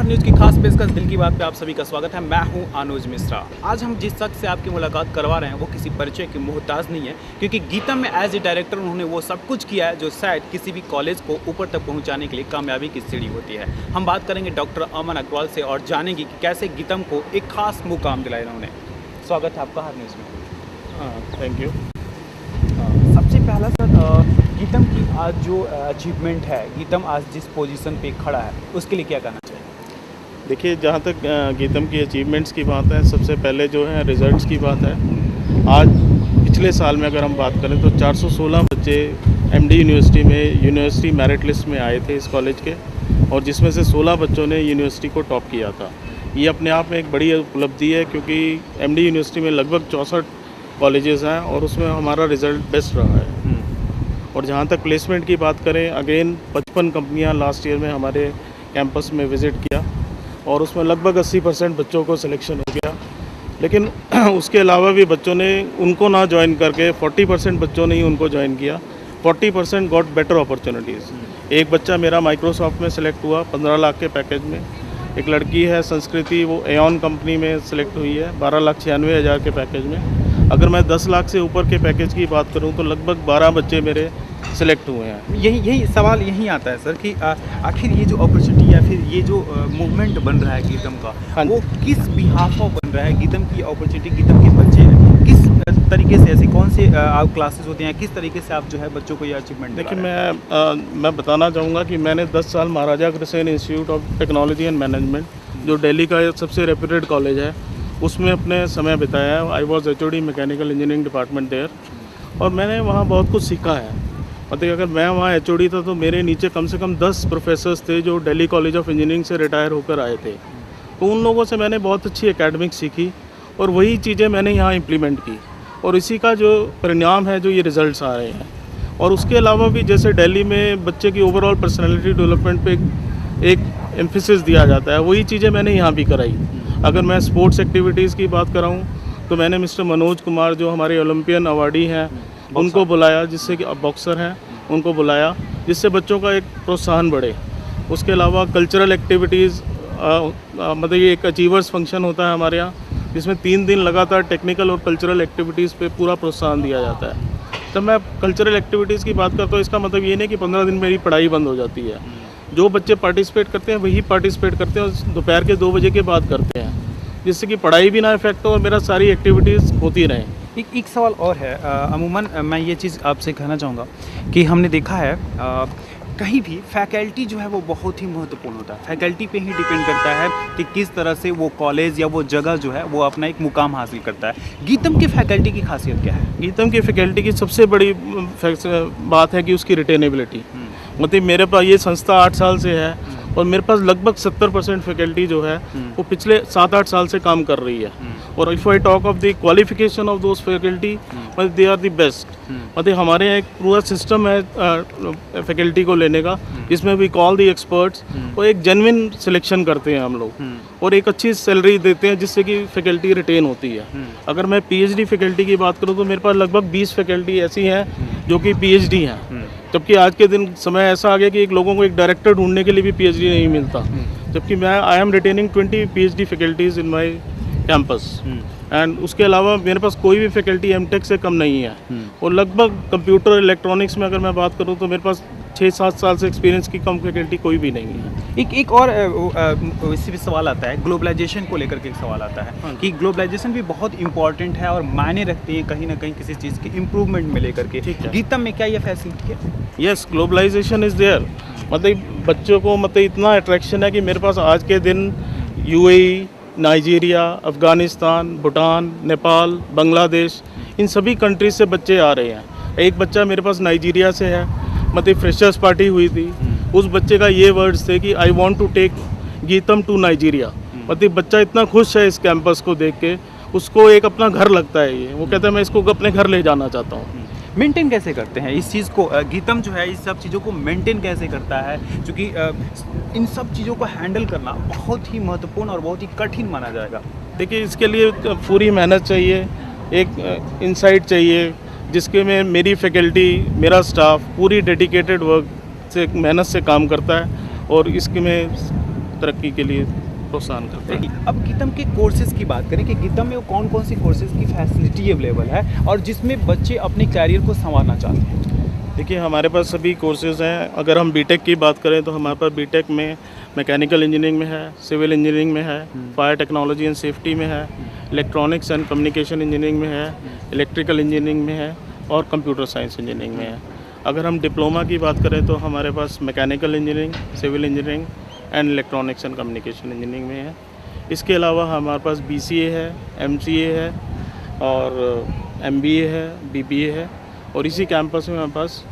आपका न्यूज़ की खास पेशकश दिल की बात पे आप सभी का स्वागत है। मैं हूं अनुज मिश्रा। आज हम जिस शख्स से आपकी मुलाकात करवा रहे हैं वो किसी परिचय के मोहताज नहीं है, क्योंकि गीतम में एज ए डायरेक्टर उन्होंने वो सब कुछ किया है जो शायद किसी भी कॉलेज को ऊपर तक पहुंचाने के लिए कामयाबी की सीढ़ी होती है। हम बात करेंगे डॉक्टर अमन अग्रवाल से और जानेंगे कि कैसे गीतम को एक खास मुकाम दिलाया उन्होंने। स्वागत है आपका हर न्यूज़ में। Thank you. सबसे पहला सर, गीतम की आज जो अचीवमेंट है, गीतम आज जिस पोजीशन पे खड़ा है उसके लिए क्या कहना चाहिए? देखिए, जहाँ तक गीतम की अचीवमेंट्स की बात है, सबसे पहले जो है रिज़ल्ट्स की बात है। आज पिछले साल में अगर हम बात करें तो 416 बच्चे एमडी यूनिवर्सिटी में यूनिवर्सिटी मेरिट लिस्ट में आए थे इस कॉलेज के, और जिसमें से 16 बच्चों ने यूनिवर्सिटी को टॉप किया था। ये अपने आप में एक बड़ी उपलब्धि है, क्योंकि एमडी यूनिवर्सिटी में लगभग 64 कॉलेजेस हैं और उसमें हमारा रिज़ल्ट बेस्ट रहा है। और जहाँ तक प्लेसमेंट की बात करें, अगेन 55 कंपनियाँ लास्ट ईयर में हमारे कैंपस में विज़िट किया और उसमें लगभग 80% बच्चों को सिलेक्शन हो गया। लेकिन उसके अलावा भी बच्चों ने उनको ना ज्वाइन करके 40% बच्चों ने ही उनको ज्वाइन किया। 40% गॉट बेटर अपॉर्चुनिटीज़। एक बच्चा मेरा माइक्रोसॉफ्ट में सिलेक्ट हुआ 15 लाख के पैकेज में। एक लड़की है संस्कृति, वो एऑन कंपनी में सिलेक्ट हुई है 12,96,000 के पैकेज में। अगर मैं 10 लाख से ऊपर के पैकेज की बात करूं तो लगभग 12 बच्चे मेरे सिलेक्ट हुए हैं। यही सवाल यही आता है सर कि आखिर ये जो अपॉर्चुनिटी या फिर ये जो मूवमेंट बन रहा है गीतम का, वो किस बिहाफ पर बन रहा है? गीतम की अपॉर्चुनिटी, गीतम के बच्चे किस तरीके से, ऐसे कौन से आप क्लासेस होते हैं, किस तरीके से आप जो है बच्चों को ये अचीवमेंट? देखिए, मैं बताना चाहूँगा कि मैंने 10 साल Maharaja Agrasen institute of technology and management, जो दिल्ली का सबसे रेप्यूटेड कॉलेज है, उसमें अपने समय बिताया है। I was HOD mechanical engineering department there, और मैंने वहाँ बहुत कुछ सीखा है। मतलब अगर मैं वहाँ HOD था तो मेरे नीचे कम से कम 10 प्रोफेसर्स थे जो दिल्ली कॉलेज ऑफ इंजीनियरिंग से रिटायर होकर आए थे। तो उन लोगों से मैंने बहुत अच्छी एकेडमिक्स सीखी और वही चीज़ें मैंने यहाँ इम्प्लीमेंट की, और इसी का जो परिणाम है, जो ये रिज़ल्ट्स आ रहे हैं। और उसके अलावा भी जैसे दिल्ली में बच्चे की ओवरऑल पर्सनैलिटी डेवलपमेंट पे एक एम्फेसिस दिया जाता है, वही चीज़ें मैंने यहाँ भी कराई। अगर मैं स्पोर्ट्स एक्टिविटीज़ की बात कराऊँ तो मैंने मिस्टर मनोज कुमार, जो हमारे ओलंपियन अवार्डी हैं, उनको बुलाया, जिससे कि बॉक्सर हैं, उनको बुलाया, जिससे बच्चों का एक प्रोत्साहन बढ़े। उसके अलावा कल्चरल एक्टिविटीज़, मतलब ये एक अचीवर्स फंक्शन होता है हमारे यहाँ, जिसमें 3 दिन लगातार टेक्निकल और कल्चरल एक्टिविटीज़ पे पूरा प्रोत्साहन दिया जाता है। जब मैं कल्चरल एक्टिविटीज़ की बात करता हूँ, इसका मतलब ये नहीं कि 15 दिन मेरी पढ़ाई बंद हो जाती है। जो बच्चे पार्टिसिपेट करते हैं वही पार्टिसिपेट करते हैं और दोपहर के 2 बजे के बाद करते हैं, जिससे कि पढ़ाई भी ना इफेक्ट हो और मेरा सारी एक्टिविटीज़ होती रहें। एक सवाल और है, अमूमन मैं ये चीज़ आपसे कहना चाहूँगा कि हमने देखा है कहीं भी फैकल्टी जो है वो बहुत ही महत्वपूर्ण होता है। फैकल्टी पे ही डिपेंड करता है कि किस तरह से वो कॉलेज या वो जगह जो है वो अपना एक मुकाम हासिल करता है। गीतम की फैकल्टी की खासियत क्या है? गीतम की फैकल्टी की सबसे बड़ी बात है कि उसकी रिटेनेबिलिटी। मतलब मेरे पास ये संस्था 8 साल से है और मेरे पास लगभग 70% फैकल्टी जो है वो पिछले 7-8 साल से काम कर रही है। और if I talk of the qualification of those faculty, मतलब दे आर द बेस्ट। मतलब हमारे यहाँ एक पूरा सिस्टम है फैकल्टी को लेने का, जिसमें वी कॉल द एक्सपर्ट्स, और एक जेन्युइन सिलेक्शन करते हैं हम लोग और एक अच्छी सैलरी देते हैं, जिससे कि फैकल्टी रिटेन होती है। अगर मैं PhD फैकल्टी की बात करूँ तो मेरे पास लगभग 20 फैकल्टी ऐसी हैं जो कि PhD हैं, जबकि आज के दिन समय ऐसा आ गया कि लोगों को एक डायरेक्टर ढूंढने के लिए भी PhD नहीं मिलता। जबकि मैं I am retaining 20 PhD faculties in my campus, and उसके अलावा मेरे पास कोई भी फैकल्टी MTech से कम नहीं है। और लगभग कंप्यूटर इलेक्ट्रॉनिक्स में अगर मैं बात करूं तो मेरे पास 6-7 साल से एक्सपीरियंस की कम फैकल्टी कोई भी नहीं है। एक और इससे भी सवाल आता है, ग्लोबलाइजेशन को लेकर के एक सवाल आता है कि ग्लोबलाइजेशन भी बहुत इंपॉर्टेंट है और मायने रखती है कहीं ना कहीं किसी चीज़ के इम्प्रूवमेंट में लेकर के। गीतम में क्या ये फैसिलिटी है? Yes, globalization is there. मतलब बच्चों को मतलब इतना अट्रैक्शन है कि मेरे पास आज के दिन UAE, नाइजीरिया, अफ़गानिस्तान, भूटान, नेपाल, बांग्लादेश, इन सभी कंट्रीज से बच्चे आ रहे हैं। एक बच्चा मेरे पास नाइजीरिया से है, मतलब फ्रेशर्स पार्टी हुई थी, उस बच्चे का ये वर्ड्स थे कि I want to take GITAM to Nigeria. मतलब बच्चा इतना खुश है इस कैंपस को देख के, उसको एक अपना घर लगता है ये। वो कहता है मैं इसको अपने घर ले जाना चाहता हूँ। मेंटेन कैसे करते हैं इस चीज़ को? गीतम जो है इस सब चीज़ों को मेंटेन कैसे करता है? क्योंकि इन सब चीज़ों को हैंडल करना बहुत ही महत्वपूर्ण और बहुत ही कठिन माना जाएगा। देखिए, इसके लिए पूरी मेहनत चाहिए, एक इंसाइट चाहिए, जिसके में मेरी फैकल्टी, मेरा स्टाफ पूरी डेडिकेटेड वर्क से, मेहनत से काम करता है और इसके में तरक्की के लिए प्रोत्साहन करता है। अब गीतम के कोर्सेज की बात करें कि गीतम में वो कौन कौन सी कोर्सेज की फैसिलिटी अवेलेबल है और जिसमें बच्चे अपने कैरियर को संवारना चाहते हैं। देखिए हमारे पास सभी कोर्सेज हैं। अगर हम बीटेक की बात करें तो हमारे पास बीटेक में मैकेनिकल इंजीनियरिंग में है, सिविल इंजीनियरिंग में है, फायर टेक्नोलॉजी एंड सेफ्टी में है, इलेक्ट्रॉनिक्स एंड कम्युनिकेशन इंजीनियरिंग में है, इलेक्ट्रिकल इंजीनियरिंग में है और कंप्यूटर साइंस इंजीनियरिंग में है। अगर हम डिप्लोमा की बात करें तो हमारे पास mechanical engineering, civil engineering and electronics and communication engineering में है। इसके अलावा हमारे पास BCA है, MCA है और MBA है, BBA है और इसी कैंपस में हमारे पास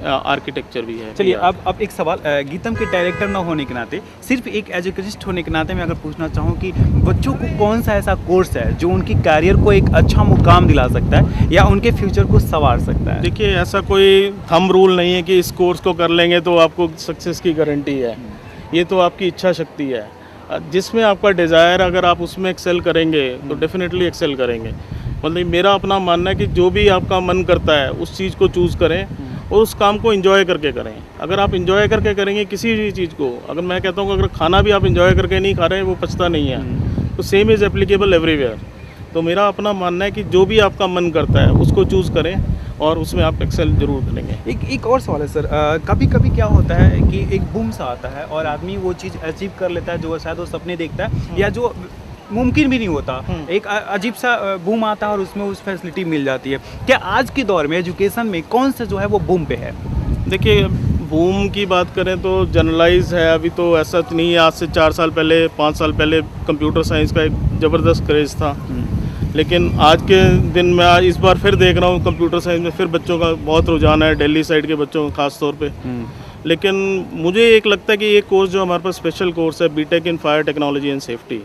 आर्किटेक्चर भी है। चलिए अब एक सवाल, गीतम के डायरेक्टर ना होने के नाते, सिर्फ एक एजुकेटिस्ट होने के नाते मैं अगर पूछना चाहूँ कि बच्चों को कौन सा ऐसा कोर्स है जो उनकी कैरियर को एक अच्छा मुकाम दिला सकता है या उनके फ्यूचर को संवार सकता है। देखिए ऐसा कोई थंब रूल नहीं है कि इस कोर्स को कर लेंगे तो आपको सक्सेस की गारंटी है। ये तो आपकी इच्छा शक्ति है, जिसमें आपका डिज़ायर, अगर आप उसमें एक्सेल करेंगे तो डेफिनेटली एक्सेल करेंगे। मतलब मेरा अपना मानना है कि जो भी आपका मन करता है उस चीज़ को चूज़ करें और उस काम को एंजॉय करके करें। अगर आप एंजॉय करके करेंगे किसी भी चीज़ को, अगर मैं कहता हूँ कि अगर खाना भी आप एंजॉय करके नहीं खा रहे हैं वो पचता नहीं है, तो सेम इज़ एप्लीकेबल एवरीवेयर। तो मेरा अपना मानना है कि जो भी आपका मन करता है उसको चूज़ करें और उसमें आप एक्सेल जरूर करेंगे। एक और सवाल है सर, कभी कभी क्या होता है कि एक बूम सा आता है और आदमी वो चीज़ अचीव कर लेता है जो शायद वो सपने देखता है या जो मुमकिन भी नहीं होता। एक अजीब सा बूम आता है और उसमें उस फैसिलिटी मिल जाती है। क्या आज के दौर में एजुकेशन में कौन सा जो है वो बूम पे है? देखिए बूम की बात करें तो जनरलाइज है, अभी तो ऐसा नहीं है। आज से 4 साल पहले, 5 साल पहले कंप्यूटर साइंस का एक ज़बरदस्त क्रेज़ था, लेकिन आज के दिन में इस बार फिर देख रहा हूँ कंप्यूटर साइंस में फिर बच्चों का बहुत रुझान है, दिल्ली साइड के बच्चों का खास तौर पे। लेकिन मुझे एक लगता है कि ये कोर्स जो हमारे पास स्पेशल कोर्स है BTech in fire technology and safety,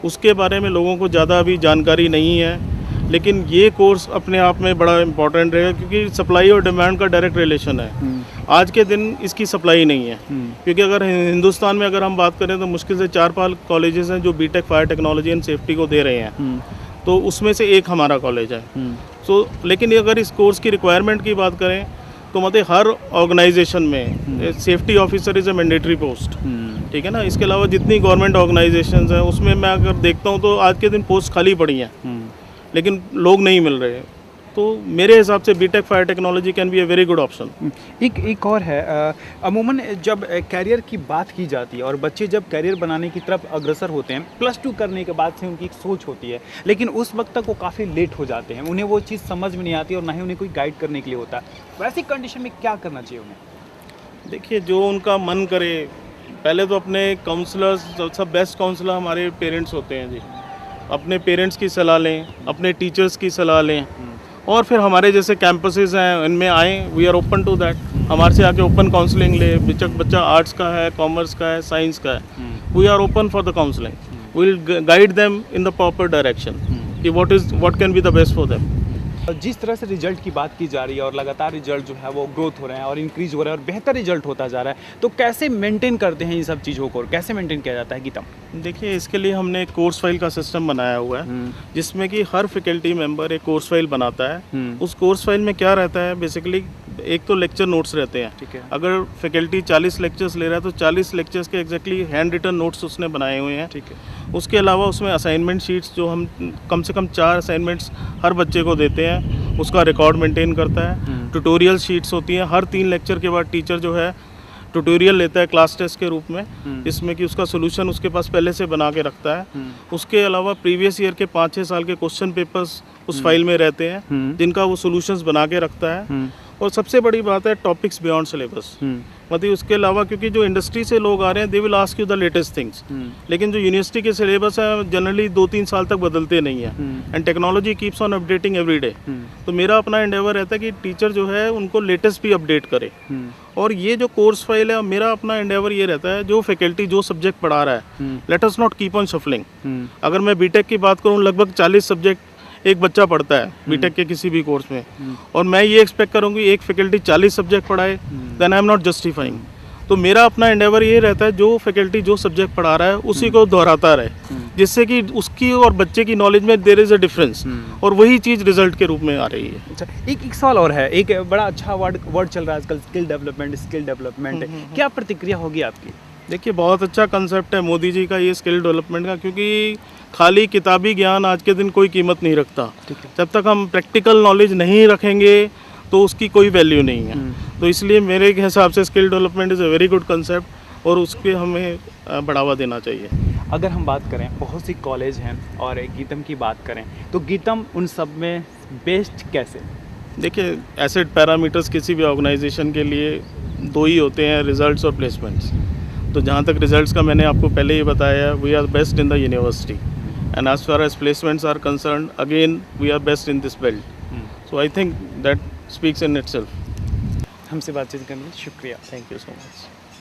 उसके बारे में लोगों को ज़्यादा अभी जानकारी नहीं है। लेकिन ये कोर्स अपने आप में बड़ा इम्पॉर्टेंट रहेगा क्योंकि सप्लाई और डिमांड का डायरेक्ट रिलेशन है। आज के दिन इसकी सप्लाई नहीं है, क्योंकि अगर हिंदुस्तान में अगर हम बात करें तो मुश्किल से 4-5 कॉलेजेस हैं जो BTech fire technology and safety को दे रहे हैं, तो उसमें से एक हमारा कॉलेज है। लेकिन अगर इस कोर्स की रिक्वायरमेंट की बात करें तो मतलब हर ऑर्गेनाइजेशन में safety officer is a mandatory post, ठीक है ना। इसके अलावा जितनी गवर्नमेंट ऑर्गेनाइजेशंस हैं उसमें मैं अगर देखता हूँ तो आज के दिन पोस्ट खाली पड़ी हैं, लेकिन लोग नहीं मिल रहे। तो मेरे हिसाब से BTech fire technology can be a very good option. एक और है, अमूमन जब कैरियर की बात की जाती है और बच्चे जब कैरियर बनाने की तरफ अग्रसर होते हैं, +2 करने के बाद से उनकी एक सोच होती है, लेकिन उस वक्त तक वो काफ़ी लेट हो जाते हैं, उन्हें वो चीज़ समझ में नहीं आती और ना ही उन्हें कोई गाइड करने के लिए होता है। वैसी कंडीशन में क्या करना चाहिए उन्हें? देखिए जो उनका मन करे, पहले तो अपने काउंसलर्स, सब बेस्ट काउंसलर हमारे पेरेंट्स होते हैं जी, अपने पेरेंट्स की सलाह लें, अपने टीचर्स की सलाह लें और फिर हमारे जैसे कैंपसेस हैं इनमें आएँ। We are open to that. हमारे से आके ओपन काउंसलिंग ले, बेशक बच्चा आर्ट्स का है, कॉमर्स का है, साइंस का है, we are open for the counselling. We will guide them in the proper direction कि what can be the best for them. जिस तरह से रिजल्ट की बात की जा रही है और लगातार रिजल्ट जो है वो ग्रोथ हो रहे हैं और इंक्रीज हो रहा है और बेहतर रिजल्ट होता जा रहा है, तो कैसे मेंटेन करते हैं इन सब चीज़ों को और कैसे मेंटेन किया जाता है गीतम? देखिए इसके लिए हमने एक कोर्स फाइल का सिस्टम बनाया हुआ है जिसमें कि हर फैकल्टी मेंबर एक कोर्स फाइल बनाता है। उस कोर्स फाइल में क्या रहता है, बेसिकली एक तो लेक्चर नोट्स रहते हैं, ठीक है। अगर फैकल्टी 40 लेक्चर्स ले रहा है तो 40 लेक्चर्स के एग्जैक्टली हैंड रिटन नोट्स उसने बनाए हुए हैं, ठीक है। उसके अलावा उसमें असाइनमेंट शीट्स जो हम कम से कम 4 असाइनमेंट्स हर बच्चे को देते हैं, उसका रिकॉर्ड मेंटेन करता है। ट्यूटोरियल शीट्स होती हैं, हर 3 लेक्चर के बाद टीचर जो है ट्यूटोरियल लेता है क्लास टेस्ट के रूप में, इसमें कि उसका सोल्यूशन उसके पास पहले से बना के रखता है। उसके अलावा प्रीवियस ईयर के 5-6 साल के क्वेश्चन पेपर्स उस फाइल में रहते हैं जिनका वो सोल्यूशंस बना के रखता है। और सबसे बड़ी बात है टॉपिक्स बियॉन्ड सिलेबस, मतलब उसके अलावा क्योंकि जो इंडस्ट्री से लोग आ रहे हैं they will ask you the latest things, लेकिन जो यूनिवर्सिटी के सिलेबस है जनरली 2-3 साल तक बदलते नहीं है and technology keeps on updating every day. तो मेरा अपना एंडेवर रहता है कि टीचर जो है उनको लेटेस्ट भी अपडेट करे। और ये जो कोर्स फाइल है, मेरा अपना एंडेवर ये रहता है जो फैकल्टी जो सब्जेक्ट पढ़ा रहा है, let us not keep on shuffling. अगर मैं बीटेक की बात करूँ, लगभग 40 सब्जेक्ट एक बच्चा पढ़ता है बीटेक के किसी भी कोर्स में, और मैं ये एक्सपेक्ट करूँगी एक फैकल्टी 40 सब्जेक्ट पढ़ाए, then I am not justifying. तो मेरा अपना एंडेवर ये रहता है जो फैकल्टी जो सब्जेक्ट पढ़ा रहा है उसी को दोहराता रहे, जिससे कि उसकी और बच्चे की नॉलेज में देयर इज़ अ डिफरेंस, और वही चीज़ रिजल्ट के रूप में आ रही है। अच्छा, एक सवाल और है, एक बड़ा अच्छा वर्ड चल रहा है आजकल, स्किल डेवलपमेंट। क्या प्रतिक्रिया होगी आपकी? देखिए बहुत अच्छा कंसेप्ट है मोदी जी का ये स्किल डेवलपमेंट का, क्योंकि खाली किताबी ज्ञान आज के दिन कोई कीमत नहीं रखता। ठीक है। जब तक हम प्रैक्टिकल नॉलेज नहीं रखेंगे तो उसकी कोई वैल्यू नहीं है। तो इसलिए मेरे हिसाब से skill development is a very good concept और उसके हमें बढ़ावा देना चाहिए। अगर हम बात करें, बहुत सी कॉलेज हैं और गीतम की बात करें तो गीतम उन सब में बेस्ट कैसे? देखिए एसेट पैरामीटर्स किसी भी ऑर्गेनाइजेशन के लिए दो ही होते हैं, रिजल्ट्स और प्लेसमेंट्स। तो जहाँ तक रिजल्ट्स का मैंने आपको पहले ही बताया है, we are best in the university and as far as placements are concern again we are best in this belt. So I think that speaks in itself. हमसे बातचीत करने के लिए शुक्रिया। Thank you so much.